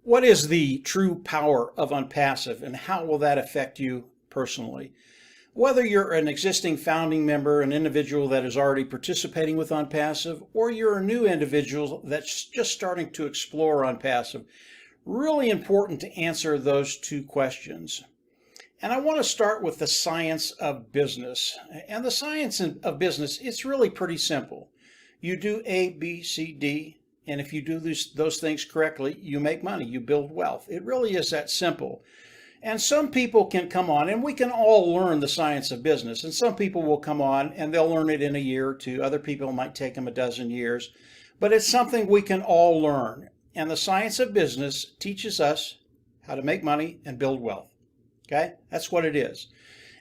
What is the true power of Onpassive and how will that affect you personally? Whether you're an existing founding member, an individual that is already participating with Onpassive, or you're a new individual that's just starting to explore Onpassive, really important to answer those two questions. And I want to start with the science of business. And the science of business, it's really pretty simple. You do A, B, C, D, and if you do those things correctly, you make money, you build wealth. It really is that simple. And some people can come on, and we can all learn the science of business. And some people will come on and they'll learn it in a year or two. Other people might take them a dozen years. But it's something we can all learn. And the science of business teaches us how to make money and build wealth. Okay? That's what it is.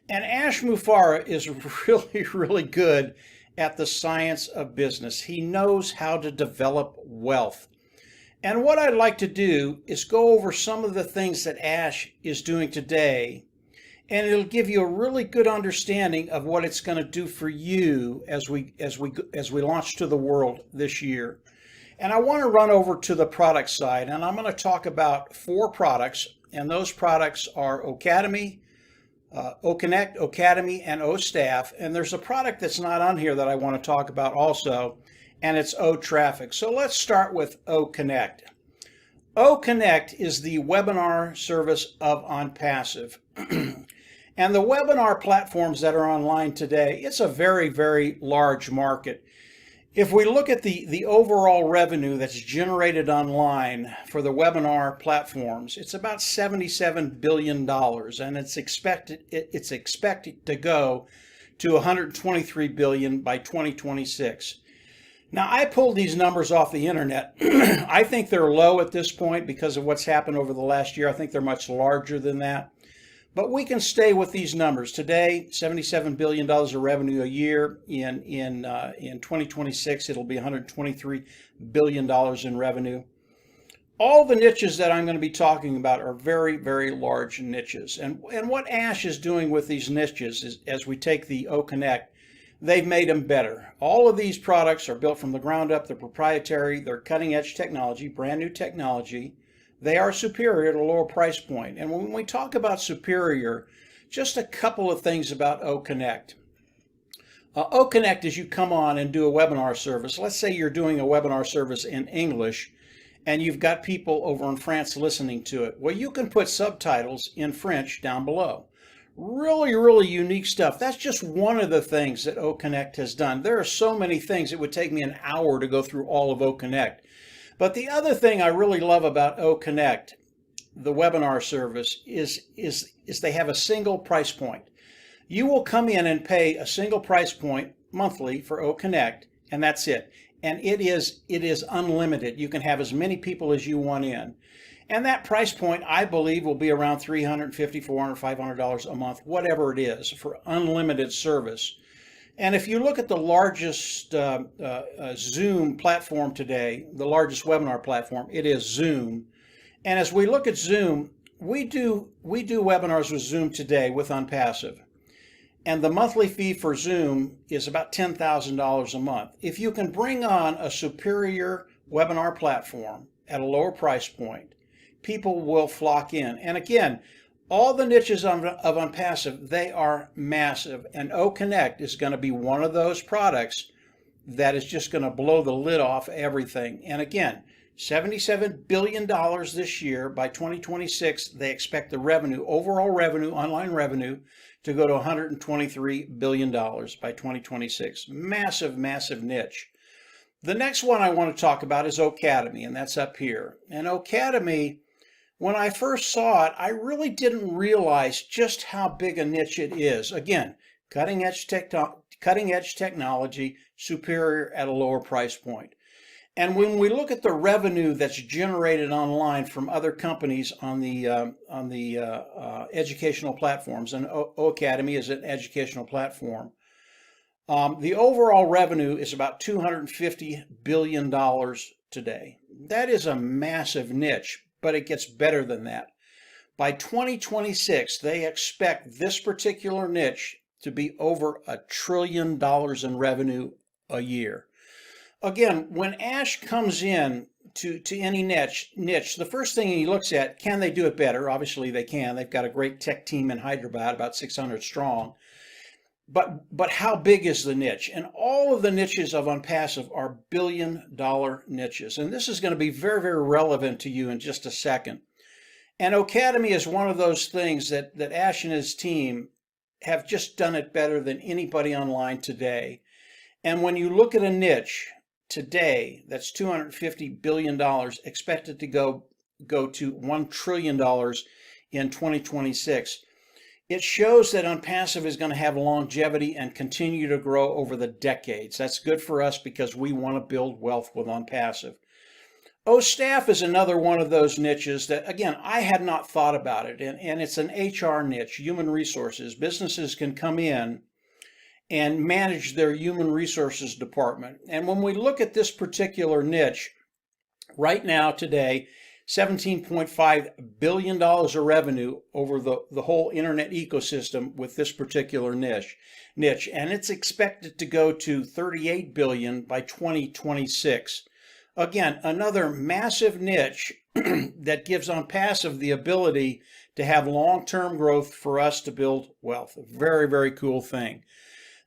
And Ash Mufareh is really good at the science of business. He knows how to develop wealth. And what I'd like to do is go over some of the things that Ash is doing today, and it'll give you a really good understanding of what it's going to do for you as we launch to the world this year. And I want to run over to the product side, and I'm going to talk about 4 products, and those products are Ocademy, OConnect, Ocademy, and OStaff. And there's a product that's not on here that I want to talk about also, and it's OTraffic. So let's start with OConnect. OConnect is the webinar service of Onpassive. And the webinar platforms that are online today, it's a very, very large market. If we look at the overall revenue that's generated online for the webinar platforms, it's about $77 billion, and it's expected to go to $123 billion by 2026. Now, I pulled these numbers off the internet. I think they're low at this point because of what's happened over the last year. I think they're much larger than that. But we can stay with these numbers. Today, $77 billion of revenue a year. In 2026, it'll be $123 billion in revenue. All the niches that I'm going to be talking about are very, very large niches. And what Ash is doing with these niches is, as we take the OConnect, they've made them better. All of these products are built from the ground up. They're proprietary. They're cutting-edge technology, brand new technology. They are superior at a lower price point. And when we talk about superior, just a couple of things about OConnect. OConnect is you come on and do a webinar service. Let's say you're doing a webinar service in English and you've got people over in France listening to it. Well, you can put subtitles in French down below. Really, really unique stuff. That's just one of the things that OConnect has done. There are so many things. It would take me an hour to go through all of OConnect. But the other thing I really love about OConnect, the webinar service, is they have a single price point. You will come in and pay a single price point monthly for OConnect, and that's it. And it is unlimited. You can have as many people as you want in. And that price point, I believe, will be around $350, $400, $500 a month, whatever it is, for unlimited service. And if you look at the largest Zoom platform today, the largest webinar platform, it is Zoom. And as we look at Zoom, we do webinars with Zoom today with Onpassive. And the monthly fee for Zoom is about $10,000 a month. If you can bring on a superior webinar platform at a lower price point, people will flock in. And again, all the niches of Onpassive, they are massive. And OConnect is going to be one of those products that is just going to blow the lid off everything. And again, $77 billion this year. By 2026, they expect the revenue, overall revenue, online revenue, to go to $123 billion by 2026. Massive, massive niche. The next one I want to talk about is Ocademy, and that's up here. And Ocademy, when I first saw it, I really didn't realize just how big a niche it is. Again, cutting-edge technology, superior at a lower price point. And when we look at the revenue that's generated online from other companies on the educational platforms, and Ocademy is an educational platform, the overall revenue is about $250 billion today. That is a massive niche. But it gets better than that. By 2026, they expect this particular niche to be over $1 trillion in revenue a year. Again, when Ash comes in to any niche, the first thing he looks at, can they do it better? Obviously they can. They've got a great tech team in Hyderabad, about 600 strong. But how big is the niche? And all of the niches of Onpassive are billion-dollar niches. And this is going to be very, very relevant to you in just a second. And Academy is one of those things that Ash and his team have just done it better than anybody online today. And when you look at a niche today that's $250 billion, expected to go to $1 trillion in 2026, it shows that Onpassive is going to have longevity and continue to grow over the decades. That's good for us because we want to build wealth with Onpassive. Staff is another one of those niches that, again, I had not thought about it. And it's an HR niche, human resources. Businesses can come in and manage their human resources department. And when we look at this particular niche, right now, today, $17.5 billion of revenue over the whole internet ecosystem with this particular niche. And it's expected to go to $38 billion by 2026. Again, another massive niche that gives Onpassive the ability to have long-term growth for us to build wealth. A very, very cool thing.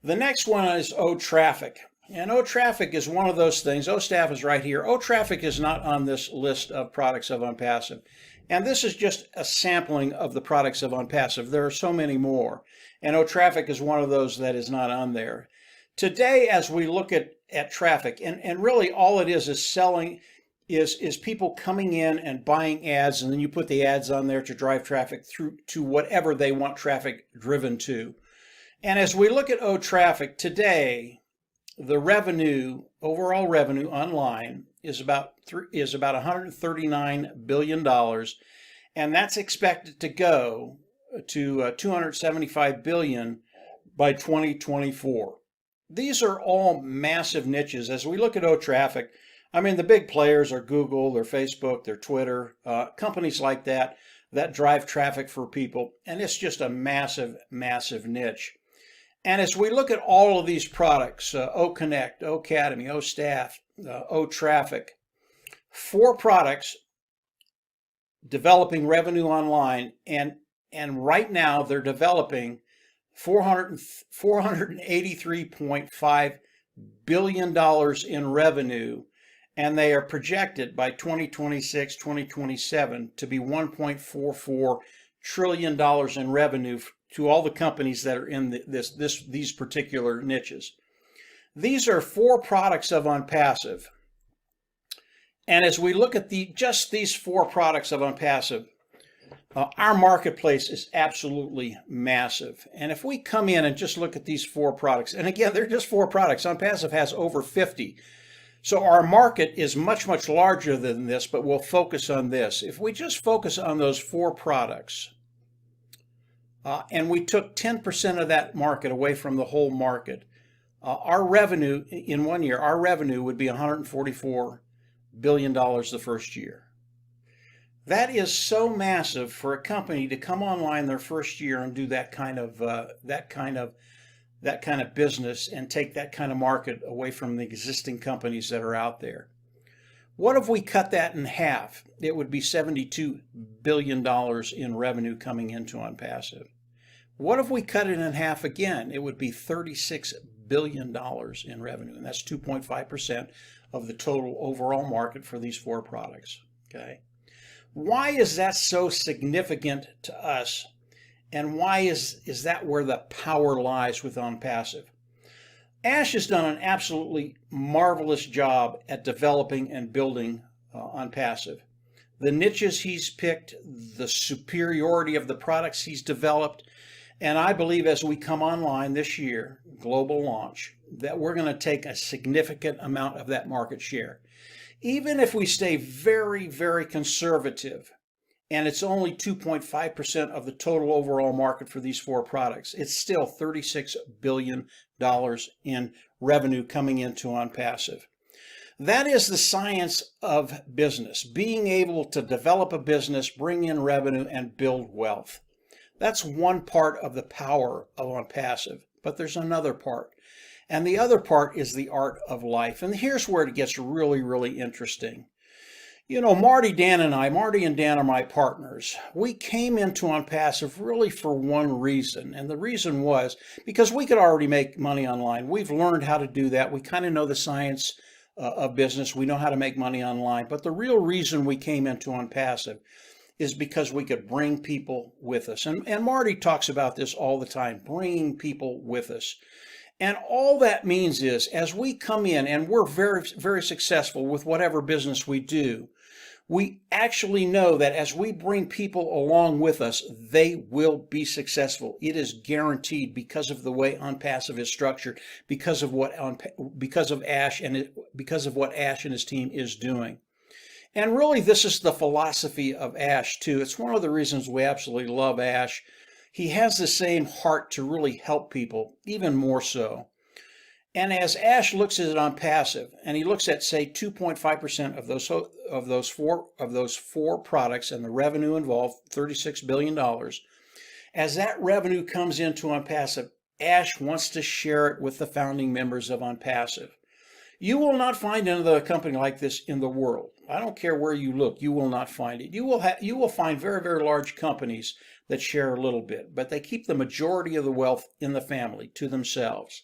The next one is Traffic. And Traffic is one of those things. Staff is right here. Traffic is not on this list of products of Onpassive. And this is just a sampling of the products of Onpassive. There are so many more. And Traffic is one of those that is not on there. Today, as we look at traffic, and really all it is selling, is people coming in and buying ads, and then you put the ads on there to drive traffic through to whatever they want traffic driven to. And as we look at Traffic today, the revenue, overall revenue online is about $139 billion, and that's expected to go to $275 billion by 2024. These are all massive niches. As we look at Traffic, I mean, the big players are Google, their Facebook, their Twitter, companies like that drive traffic for people. And it's just a massive, massive niche. And as we look at all of these products, Connect, Academy, Staff, Traffic, 4 products developing revenue online. And right now they're developing $483.5 billion in revenue, and they are projected by 2026, 2027 to be $1.44 trillion in revenue to all the companies that are in these particular niches. These are 4 products of Onpassive. And as we look at just these 4 products of Onpassive, our marketplace is absolutely massive. And if we come in and just look at these 4 products, and again, they're just 4 products. Onpassive has over 50. So our market is much, much larger than this, but we'll focus on this. If we just focus on those 4 products, and we took 10% of that market away from the whole market, our revenue in 1 year, our revenue would be $144 billion the first year. That is so massive for a company to come online their first year and do that kind of business and take that kind of market away from the existing companies that are out there. What if we cut that in half? It would be $72 billion in revenue coming into Onpassive. What if we cut it in half again? It would be $36 billion in revenue, and that's 2.5% of the total overall market for these 4 products. Okay. Why is that so significant to us? And why is that where the power lies with Onpassive? Ash has done an absolutely marvelous job at developing and building Onpassive. The niches he's picked, the superiority of the products he's developed, and I believe as we come online this year, global launch, that we're going to take a significant amount of that market share. Even if we stay very, very conservative, and it's only 2.5% of the total overall market for these 4 products, it's still $36 billion in revenue coming into Onpassive. That is the science of business, being able to develop a business, bring in revenue, and build wealth. That's one part of the power of Onpassive, but there's another part. And the other part is the art of life. And here's where it gets really, really interesting. You know, Marty and Dan are my partners. We came into Onpassive really for one reason, and the reason was because we could already make money online. We've learned how to do that. We kind of know the science of business. We know how to make money online. But the real reason we came into Onpassive is because we could bring people with us. And Marty talks about this all the time, bringing people with us. And all that means is as we come in and we're very, very successful with whatever business we do, we actually know that as we bring people along with us, they will be successful. It is guaranteed because of the way Onpassive is structured, because of what Ash and his team is doing. And really, this is the philosophy of Ash too. It's one of the reasons we absolutely love Ash. He has the same heart to really help people, even more so. And as Ash looks at it on passive, and he looks at, say, 2.5% of those four products and the revenue involved, $36 billion, as that revenue comes into Onpassive, Ash wants to share it with the founding members of Onpassive. You will not find another company like this in the world. I don't care where you look, you will not find it. You will find very, very large companies that share a little bit, but they keep the majority of the wealth in the family to themselves.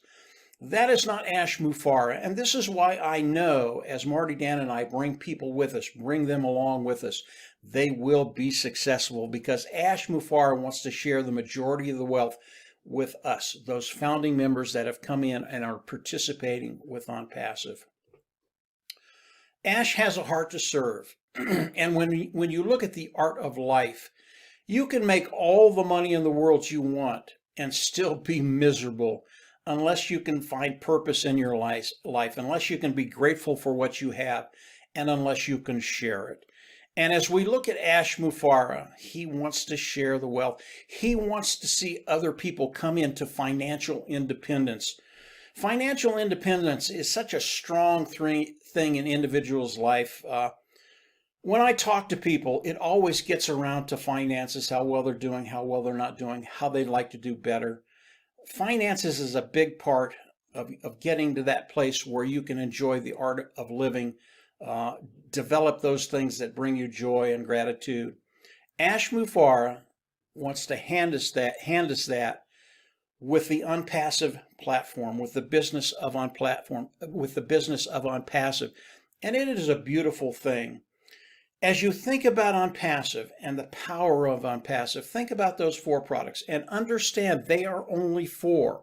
That is not Ash Mufareh, and this is why I know as Marty, Dan, and I bring people with us, bring them along with us, they will be successful because Ash Mufareh wants to share the majority of the wealth with us, those founding members that have come in and are participating with Onpassive. Ash has a heart to serve, and when you look at the art of life, you can make all the money in the world you want and still be miserable unless you can find purpose in your life, unless you can be grateful for what you have, and unless you can share it. And as we look at Ash Mufareh, he wants to share the wealth. He wants to see other people come into financial independence. Financial independence is such a strong thing in individuals' life. When I talk to people, it always gets around to finances, how well they're doing, how well they're not doing, how they'd like to do better. Finances is a big part of getting to that place where you can enjoy the art of living, develop those things that bring you joy and gratitude. Ash Mufareh wants to hand us that with the Onpassive platform, with the business of Onpassive, and it is a beautiful thing. As you think about Onpassive and the power of Onpassive, think about those four products and understand they are only four.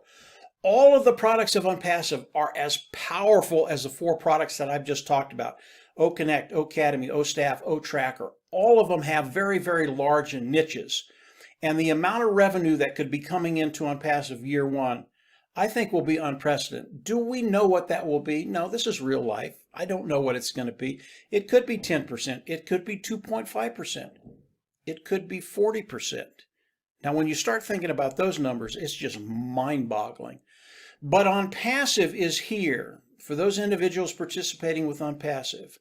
All of the products of Onpassive are as powerful as the four products that I've just talked about. OConnect, OAcademy, OStaff, OTracker. All of them have very, very large niches. And the amount of revenue that could be coming into Onpassive year one, I think will be unprecedented. Do we know what that will be? No, this is real life. I don't know what it's going to be. It could be 10%. It could be 2.5%. It could be 40%. Now, when you start thinking about those numbers, it's just mind-boggling. But Onpassive is here for those individuals participating with Onpassive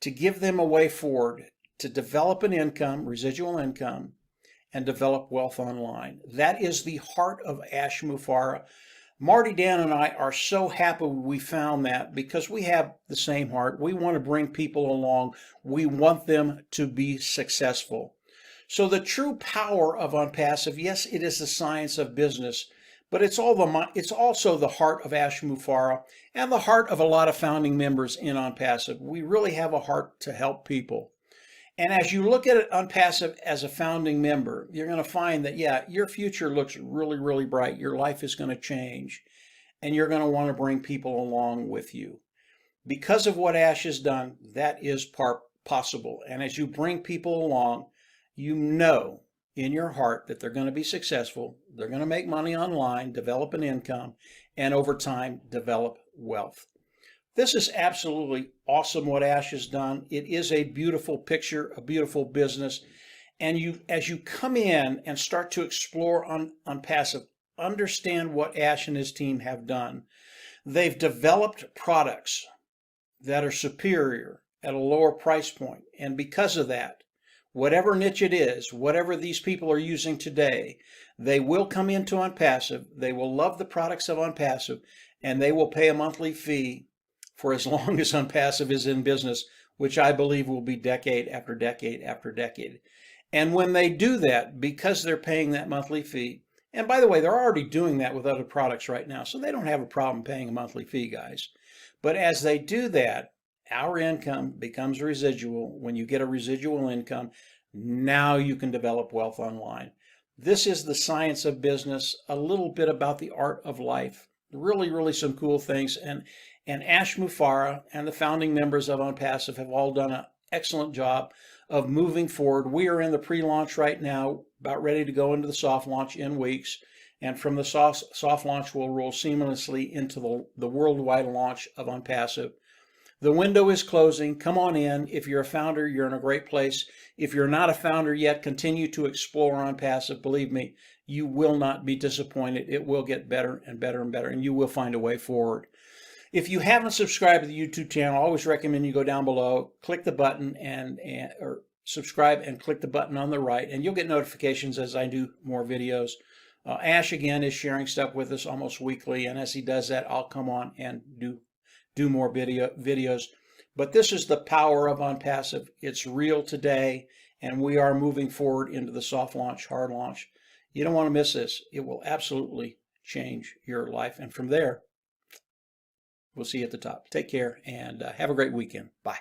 to give them a way forward to develop an income, residual income, and develop wealth online. That is the heart of Ash Mufareh. Marty, Dan, and I are so happy we found that because we have the same heart. We want to bring people along. We want them to be successful. So the true power of Onpassive, yes, it is the science of business, but it's also the heart of Ash Mufareh and the heart of a lot of founding members in Onpassive. We really have a heart to help people. And as you look at it Onpassive as a founding member, you're going to find that, yeah, your future looks really, really bright. Your life is going to change, and you're going to want to bring people along with you. Because of what Ash has done, that is possible. And as you bring people along, you know in your heart that they're going to be successful. They're going to make money online, develop an income, and over time, develop wealth. This is absolutely awesome what Ash has done. It is a beautiful picture, a beautiful business. And as you come in and start to explore Onpassive, understand what Ash and his team have done. They've developed products that are superior at a lower price point. And because of that, whatever niche it is, whatever these people are using today, they will come into Onpassive, they will love the products of Onpassive, and they will pay a monthly fee for as long as Onpassive is in business which I believe will be decade after decade after decade. And when they do that, because they're paying that monthly fee, and by the way, they're already doing that with other products right now, so they don't have a problem paying a monthly fee, guys. But as they do that, our income becomes residual. When you get a residual income, now you can develop wealth online. This is the science of business, a little bit about the art of life. Really, really some cool things. And Ash Mufareh and the founding members of Onpassive have all done an excellent job of moving forward. We are in the pre-launch right now, about ready to go into the soft launch in weeks. And from the soft launch, we'll roll seamlessly into the worldwide launch of Onpassive. The window is closing. Come on in. If you're a founder, you're in a great place. If you're not a founder yet, continue to explore Onpassive. Believe me, you will not be disappointed. It will get better and better and better, and you will find a way forward. If you haven't subscribed to the YouTube channel, I always recommend you go down below, click the button or subscribe and click the button on the right, and you'll get notifications as I do more videos. Ash, again, is sharing stuff with us almost weekly, and as he does that, I'll come on and do more videos. But this is the power of Onpassive. It's real today, and we are moving forward into the soft launch, hard launch. You don't want to miss this. It will absolutely change your life. And from there, we'll see you at the top. Take care and have a great weekend. Bye.